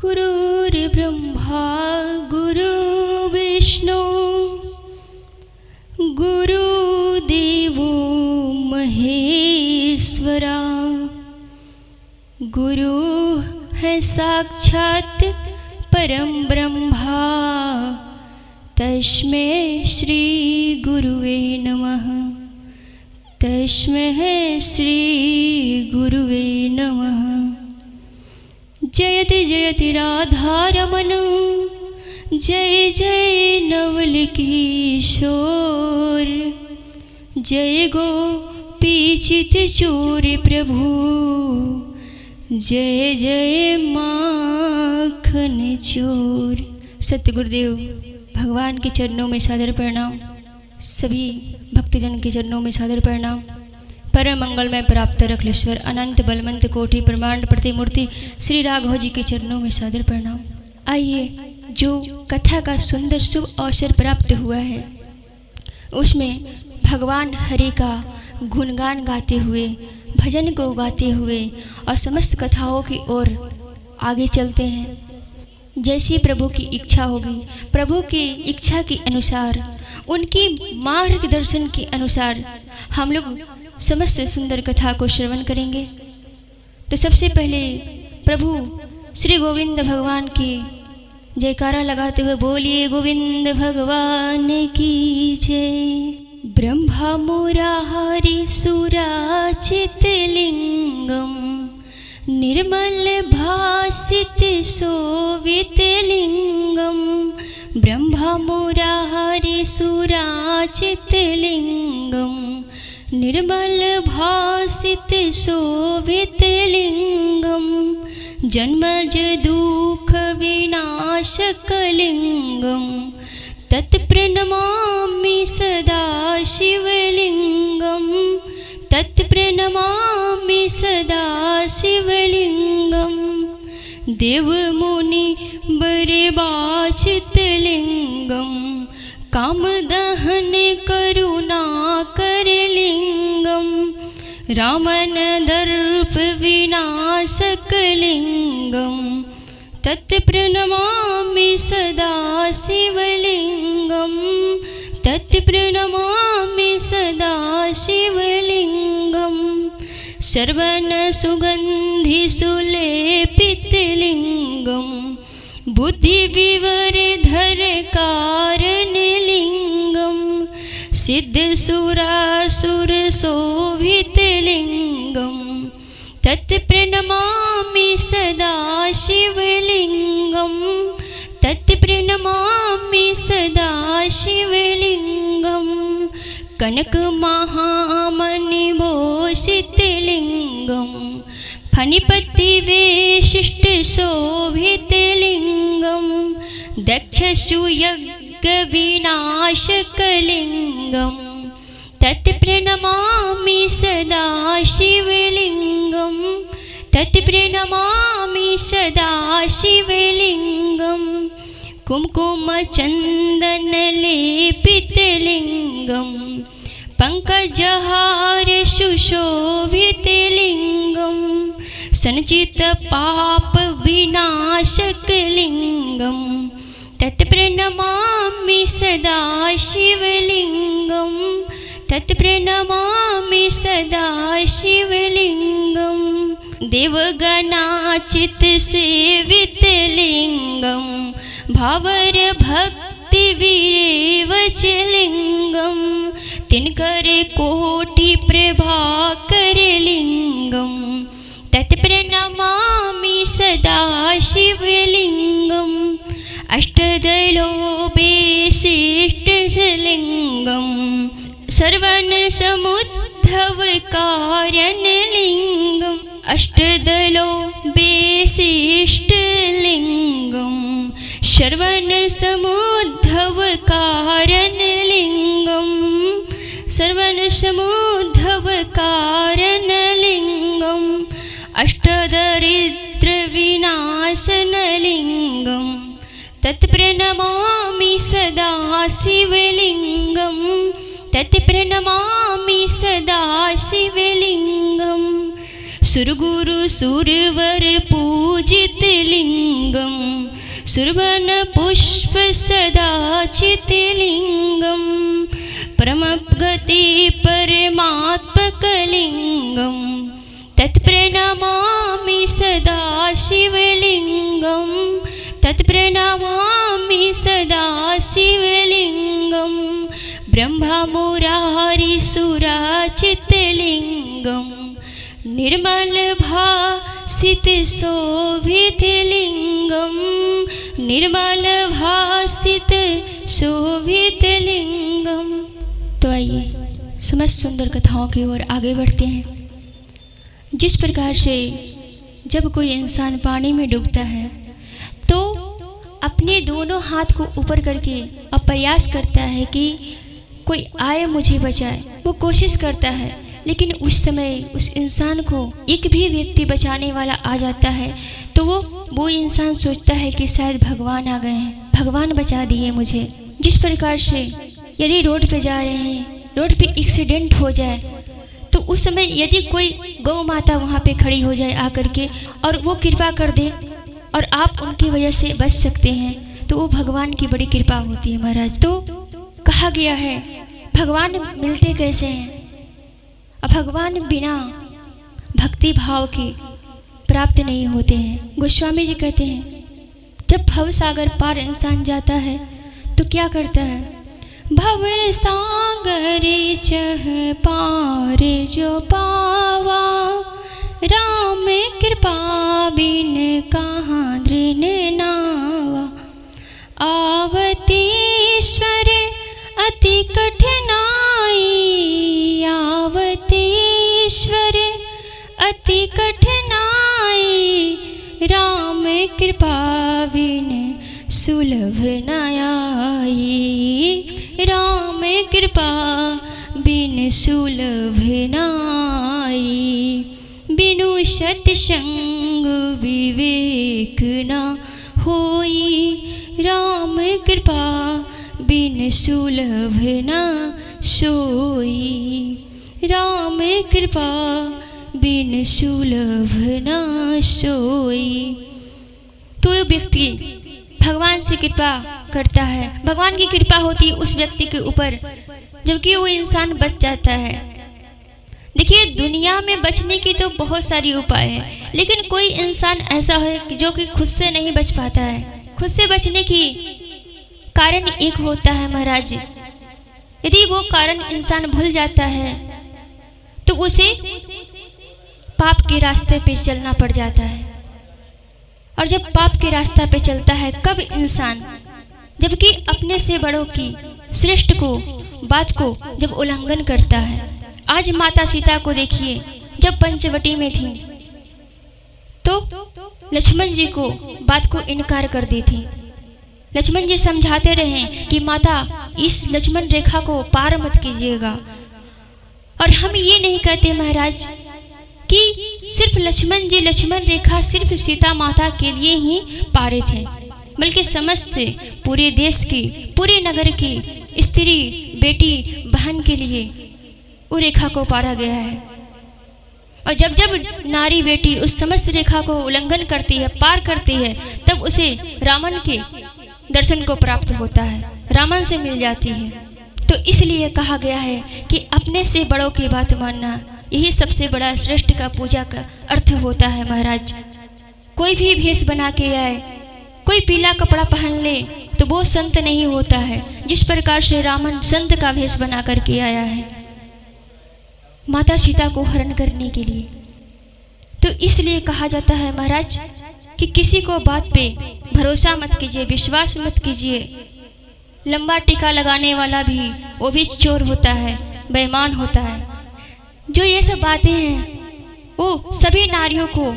गुरुर्ब्रह्मा गुरुर्विष्णु गुरुदेवो महेश्वरा। गुरु है साक्षात परम ब्रह्मा, तस्मै श्री गुरुवे नमः। तस्मै श्री गुरुवे नमः। जयति जयति राधारमण, जय जय नवल किशोर। जय गोपीचित चोर प्रभु, जय जय माखन चोर। सत्य गुरुदेव भगवान के चरणों में सादर प्रणाम। सभी भक्तजन के चरणों में सादर प्रणाम। परम मंगल में प्राप्त रखलेश्वर अनंत बलवंत कोटि प्रमाण प्रतिमूर्ति श्री राघव जी के चरणों में सादर प्रणाम। आइए, जो कथा का सुंदर शुभ अवसर प्राप्त हुआ है उसमें भगवान हरि का गुणगान गाते हुए, भजन को गाते हुए और समस्त कथाओं की ओर आगे चलते हैं। जैसी प्रभु की इच्छा होगी, प्रभु की इच्छा के अनुसार, उनकी मार्गदर्शन के अनुसार हम लोग समस्त सुंदर कथा को श्रवण करेंगे। तो सबसे पहले प्रभु श्री गोविंद भगवान की जयकारा लगाते हुए बोलिए गोविंद भगवान की जय। ब्रह्मा मुरारी सुराचित लिंगम, निर्मल भासित शोभित लिंगम। ब्रह्मा मुरारी सुराचित लिंगम, निर्मल भासित शोभित लिंगम। जन्मज दुख विनाशक लिंगम, तत्प्रणमामि सदा शिवलिंगम। तत्प्रणमामि सदा शिवलिंगम। देव मुनि बरवाचित लिंगम, कामदहन करुणाकर लिंगम। रामन दर्प विनाशक लिंगम, तत्प्रणमामि सदा शिवलिंगम। तत्प्रणमामि सदा शिवलिंगम। सर्वन सुगंधि सुलेपित लिंगम, बुद्धि विवर धर कारण लिंगम। सिद्ध सुरासुर शोभित लिंगम, तत्प्रणमामि सदा शिवलिंगम। तत्प्रणमामि सदा शिवलिंगम। कनक महामणि भूषित लिंगम, फणिपति विशिष्ट शोभित लिंगम। दक्ष सुयज्ञ विनाशक लिंगम, तत्प्रणमामि सदा शिवलिंगम। तत्प्रणमामि सदा शिवलिंगम। कुमकुम चंदन लेपित लिंगम, पंकजहार सुशोभित लिंगम। संचित पाप विनाशक लिंगम, तत्प्रणमामि सदा शिवलिंगम। तत्प्रणमामि सदा शिवलिंगम। देवगणाचित सेवित लिंगम, भावर भक्ति विरेवच लिंगम। तिनकर कोटि प्रभाकर लिंगम, तत्प्रणमामि सदा शिवलिंगम। अष्टदलोपविशिष्ट लिंगम, श्रवण समुद्धव कारण लिंगम। अष्टदलोपविशिष्ट लिंगम, श्रवण समुद्धव कारण लिंगम। श्रवण समुद्धव कारण लिंगम। अष्टदरिद्र विनाशन लिंगम, तत्प्रणमामि सदा शिवलिंगम। तत्प्रणमामि सदा शिवलिंगम। सुरगुरु सुरवर पूजित लिंगम सुरवन पुष्प सदा चितलिंगम परमगति परमात्मकलिंगम तत्प्रणमामि सदा शिवलिंगम तत्प्रणमामि सदा शिवलिंगम ब्रह्मा मुरारी सुराचितलिंगम निर्मल भासित शोभित लिंगम निर्मल भासित शोभित लिंगम। तो आइए समस्त सुंदर कथाओं की ओर आगे बढ़ते हैं। जिस प्रकार से जब कोई इंसान पानी में डूबता है तो अपने दोनों हाथ को ऊपर करके और प्रयास करता है कि कोई आए मुझे बचाए, वो कोशिश करता है, लेकिन उस समय उस इंसान को एक भी व्यक्ति बचाने वाला आ जाता है तो वो इंसान सोचता है कि शायद भगवान आ गए हैं, भगवान बचा दिए मुझे। जिस प्रकार से यदि रोड पे जा रहे हैं, रोड पे एक्सीडेंट हो जाए तो उस समय यदि कोई गौ माता वहाँ पे खड़ी हो जाए आकर के और वो कृपा कर दे और आप उनकी वजह से बच सकते हैं तो वो भगवान की बड़ी कृपा होती है महाराज। तो कहा गया है भगवान मिलते कैसे हैं, और भगवान बिना भक्ति भाव के प्राप्त नहीं होते हैं। गोस्वामी जी कहते हैं जब भव सागर पार इंसान जाता है तो क्या करता है, भव सागर चह पार जो पावा राम कृपा बिन कहाँ दृढ़ नावा आवतीश्वर अति कठिनाई आवतीश्वर अति कठिनाई राम कृपा बिन सुलभ न आई राम कृपा बिन सुलभ न आई बिनु सत्संग विवेक न होई राम कृपा बिन सुलभ न सोई राम कृपा बिन सुलभ न सोई। तो ये व्यक्ति भगवान से कृपा करता है, भगवान की कृपा होती है उस व्यक्ति के ऊपर, जबकि वो इंसान बच जाता है। देखिए दुनिया में बचने की तो बहुत सारी उपाय है, लेकिन कोई इंसान ऐसा है जो कि खुद से नहीं बच पाता है। खुद से बचने की कारण एक होता है महाराज, यदि वो कारण इंसान भूल जाता है तो उसे पाप के रास्ते पे चलना पड़ जाता है। और जब पाप के रास्ता पे चलता है कब इंसान, जबकि अपने से बड़ों की श्रेष्ठ को बात को जब उल्लंघन करता है। आज माता सीता को देखिए, जब पंचवटी में थी तो लक्ष्मण जी को बात को इनकार कर दी थी। लक्ष्मण जी समझाते रहे कि माता इस लक्ष्मण रेखा को पार मत कीजिएगा। और हम ये नहीं कहते महाराज कि सिर्फ लक्ष्मण जी लक्ष्मण रेखा सिर्फ सीता माता के लिए ही पारे थे, बल्कि समस्त पूरे देश की पूरे नगर की स्त्री बेटी बहन के लिए वो रेखा को पारा गया है। और जब जब नारी बेटी उस समस्त रेखा को उल्लंघन करती है, पार करती है, तब उसे रावण के दर्शन को प्राप्त होता है, रावण से मिल जाती है। तो इसलिए कहा गया है कि अपने से बड़ों की बात मानना यही सबसे बड़ा श्रेष्ठ का पूजा का अर्थ होता है महाराज। कोई भी भेष बना के आए, कोई पीला कपड़ा पहन ले तो वो संत नहीं होता है, जिस प्रकार से रावण संत का भेष बना करके आया है माता सीता को हरण करने के लिए। तो इसलिए कहा जाता है महाराज कि किसी को बात पे भरोसा मत कीजिए, विश्वास मत कीजिए। लंबा टीका लगाने वाला भी वो भी चोर होता है, बेईमान होता है। जो ये सब बातें हैं वो सभी नारियों को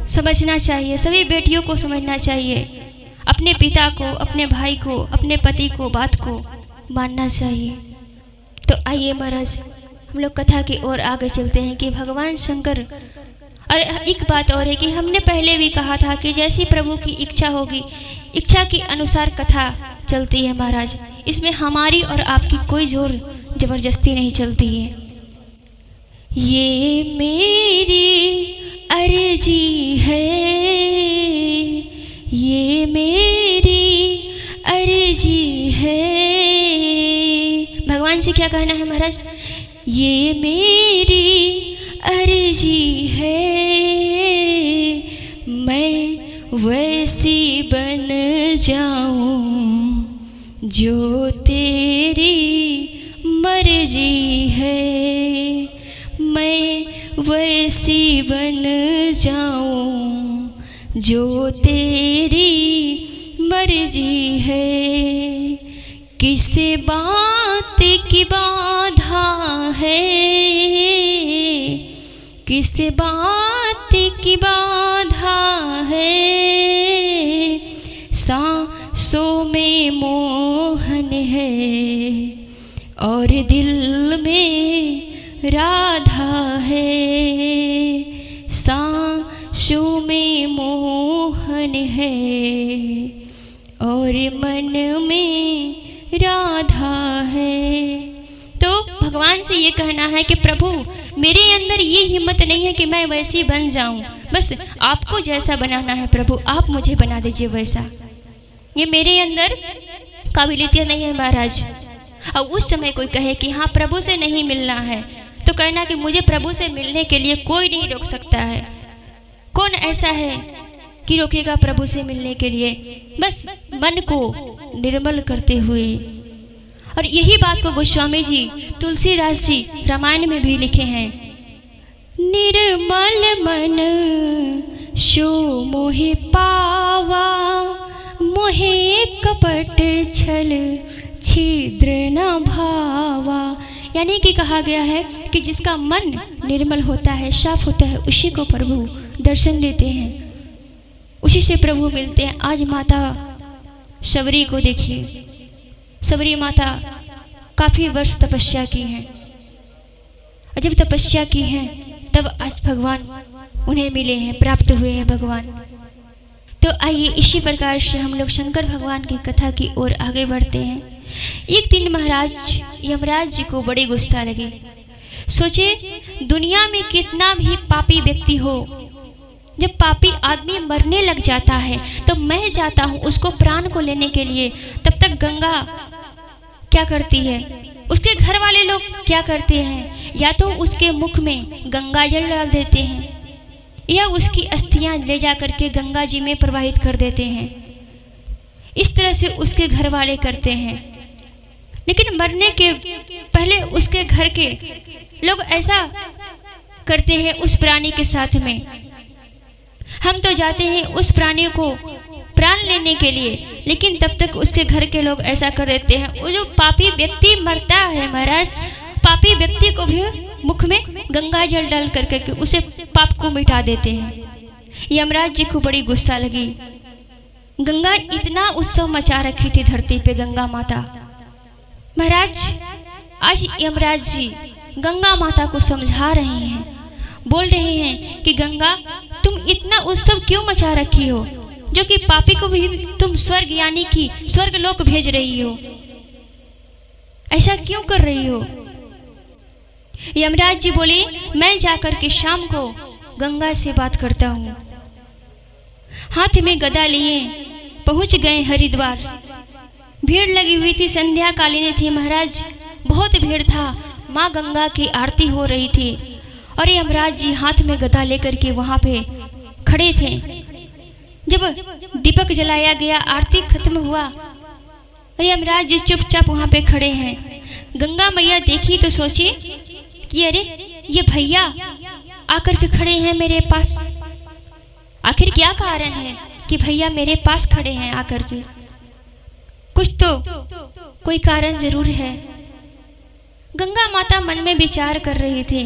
समझना चाहिए, सभी बेटियों को समझना चाहिए। अपने पिता को, अपने भाई को, अपने पति को बात को मानना चाहिए। तो आइए महाराज हम लोग कथा की ओर आगे चलते हैं कि भगवान शंकर। और एक बात और है कि हमने पहले भी कहा था कि जैसी प्रभु की इच्छा होगी, इच्छा के अनुसार कथा चलती है महाराज। इसमें हमारी और आपकी कोई जोर जबरदस्ती नहीं चलती है। ये मेरी अर्जी है, ये मेरी अर्जी है। भगवान से क्या कहना है महाराज? ये मेरी अर्जी है, मैं वैसी बन जाऊं जो तेरी मर्जी है। मैं वैसी बन जाऊं जो तेरी मर्जी है। किस बात की बाधा है, किस बात की बाधा है। सांसों में मोहन है और दिल में राधा है। सांसों में मोहन है और मन में राधा है। तो भगवान से ये कहना है कि प्रभु मेरे अंदर ये हिम्मत नहीं है कि मैं वैसी बन जाऊं, बस आपको जैसा बनाना है प्रभु आप मुझे बना दीजिए वैसा। ये मेरे अंदर काबिलियत नहीं है महाराज। और उस समय कोई कहे कि हाँ प्रभु से नहीं मिलना है, तो कहना कि मुझे प्रभु से मिलने के लिए कोई नहीं रोक सकता है। कौन ऐसा है कि रोकेगा प्रभु से मिलने के लिए? बस मन को निर्मल करते हुए। और यही बात को गोस्वामी जी तुलसीदास जी रामायण में भी लिखे हैं। निर्मल मन शो मोहे पावा, मोहे कपट छल छिद्र न भावा। यानी कि कहा गया है कि जिसका मन निर्मल होता है, साफ होता है, उसी को प्रभु दर्शन देते हैं, उसी से प्रभु मिलते हैं। आज माता शबरी को देखिए, शबरी माता काफ़ी वर्ष तपस्या की है, और जब तपस्या की है तब आज भगवान उन्हें मिले हैं, प्राप्त हुए हैं भगवान। तो आइए इसी प्रकार से हम लोग शंकर भगवान की कथा की ओर आगे बढ़ते हैं। एक दिन महाराज यमराज जी को बड़ी गुस्सा लगी। सोचे दुनिया में कितना भी पापी व्यक्ति हो, जब पापी आदमी मरने लग जाता है तो मैं जाता हूँ उसको प्राण को लेने के लिए, तब तक गंगा क्या करती है, उसके घर वाले लोग क्या करते हैं, या तो उसके मुख में गंगा जल डाल देते हैं या उसकी अस्थियां ले जा करके गंगा जी में प्रवाहित कर देते हैं। इस तरह से उसके घर वाले करते हैं। लेकिन मरने के पहले उसके घर के लोग ऐसा करते हैं उस प्राणी के साथ में। हम तो जाते हैं उस प्राणी को प्राण लेने के लिए, लेकिन तब तक उसके घर के लोग ऐसा कर देते हैं। वो जो पापी व्यक्ति मरता है महाराज, पापी व्यक्ति को भी मुख में गंगा जल डाल करके उसे पाप को मिटा देते हैं। यमराज जी को बड़ी गुस्सा लगी। गंगा इतना उत्सव मचा रखी थी धरती पे गंगा माता। महाराज आज यमराज जी गंगा माता को समझा रहे हैं, बोल रहे हैं कि गंगा तुम इतना उत्सव क्यों मचा रखी हो, जो कि पापी को भी तुम स्वर्ग यानी कि स्वर्ग लोक भेज रही हो, ऐसा क्यों कर रही हो? यमराज जी बोले मैं जाकर के शाम को गंगा से बात करता हूँ। हाथ में गदा लिए पहुँच गए हरिद्वार। भीड़ लगी हुई थी, संध्या कालीन थी महाराज, बहुत भीड़ था। माँ गंगा की आरती हो रही थी और यमराज जी हाथ में गदा लेकर के वहाँ पे खड़े थे। जब दीपक जलाया गया, आरती खत्म हुआ और यमराज जी चुपचाप वहाँ पे खड़े हैं। गंगा मैया देखी तो सोची कि अरे ये भैया आकर के खड़े हैं मेरे पास, आखिर क्या कारण है कि भैया मेरे पास खड़े हैं आकर के? कुछ तो कोई कारण जरूर है। गंगा माता मन में विचार कर रही थी।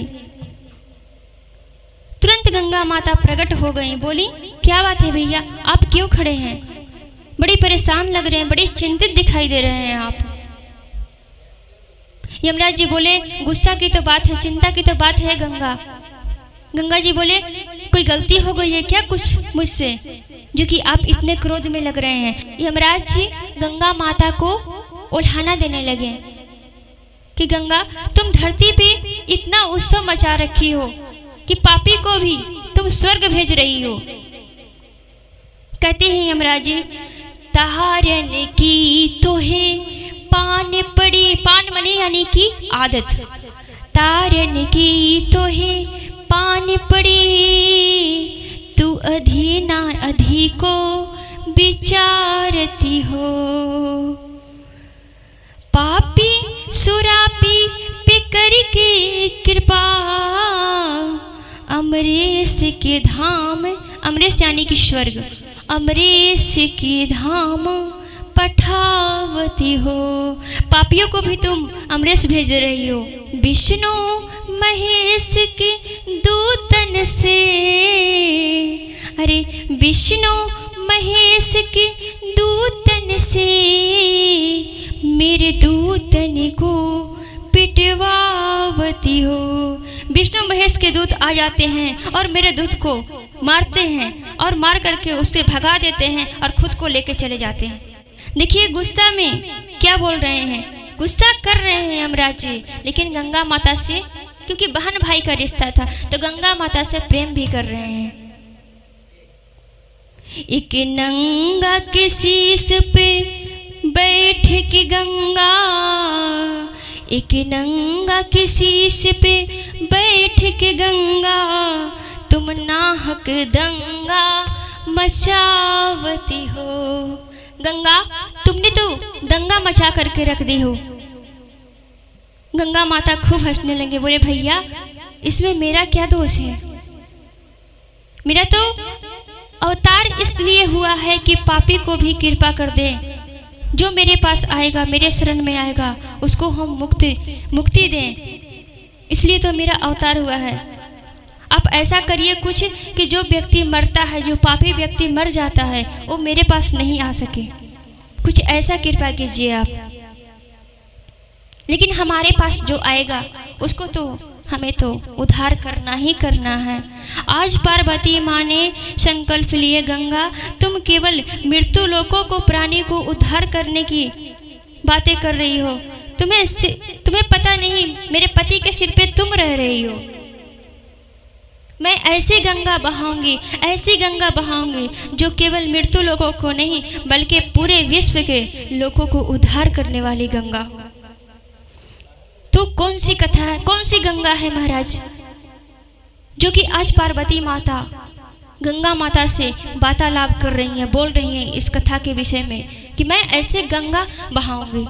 तुरंत गंगा माता प्रकट हो गई, बोली क्या बात है भैया, आप क्यों खड़े हैं? बड़ी परेशान लग रहे हैं, बड़ी चिंतित दिखाई दे रहे हैं आप। यमराज जी बोले गुस्सा की तो बात है, चिंता की तो बात है गंगा। गंगा जी बोले कोई गलती हो गई है क्या कुछ मुझसे, जो कि आप इतने क्रोध में लग रहे हैं? यमराज जी गंगा माता को उल्हाना देने लगे कि गंगा तुम धरती पे इतना उत्सव मचा रखी हो कि पापी को भी तुम स्वर्ग भेज रही हो। कहते हैं यमराज जी, तारन की तो है पान पड़ी, पान मने यानी कि आदत, तारन की तो है पान पड़ी, तू अधि ना अधि को विचारती हो। पापी सुरापी पे करके कृपा, अमरेश के धाम, अमरेश यानी कि स्वर्ग, अमरेश के धाम पठावती हो। पापियों को भी तुम अमरेश भेज रही हो। विष्णु महेश के दूतन से, अरे विष्णु महेश के दूतन से, मेरे दूतन को पिटवावती हो। विष्णु महेश के दूत आ जाते हैं और मेरे दूत को मारते हैं और मार करके उससे भगा देते हैं और खुद को लेके चले जाते हैं। देखिए गुस्सा में क्या बोल रहे हैं, गुस्सा कर रहे हैं यमराज जी, लेकिन गंगा माता से, क्योंकि बहन भाई का रिश्ता था, तो गंगा माता से प्रेम भी कर रहे हैं। एक नंगा के शीश पे बैठ के गंगा, एक नंगा के शीश पे बैठ के गंगा, तुम नाहक दंगा मचावती हो। गंगा तुमने तो दंगा मचा करके रख दी हो। गंगा माता खूब हंसने लगे, बोले भैया इसमें मेरा क्या दोष है, मेरा तो अवतार इसलिए हुआ है कि पापी को भी कृपा कर दे। जो मेरे पास आएगा, मेरे शरण में आएगा, उसको हम मुक्ति दें, इसलिए तो मेरा अवतार हुआ है। आप ऐसा करिए कुछ कि जो व्यक्ति मरता है, जो पापी व्यक्ति मर जाता है, वो मेरे पास नहीं आ सके, कुछ ऐसा कृपा कीजिए आप। लेकिन हमारे पास जो आएगा उसको तो हमें तो उद्धार करना ही करना है। आज पार्वती माँ ने संकल्प लिए, गंगा तुम केवल मृत्यु लोकों को, प्राणी को उद्धार करने की बातें कर रही हो, तुम्हें पता नहीं मेरे पति के सिर पे तुम रह रही हो। मैं ऐसी गंगा बहाऊंगी, ऐसी गंगा बहाऊंगी जो केवल मृत्यु लोगों को नहीं बल्कि पूरे विश्व के लोगों को उद्धार करने वाली गंगा। तो कौन सी कथा है, कौन सी गंगा है महाराज, जो कि आज पार्वती माता गंगा माता से वार्तालाप कर रही हैं, बोल रही हैं इस कथा के विषय में कि मैं ऐसे गंगा बहाऊंगी।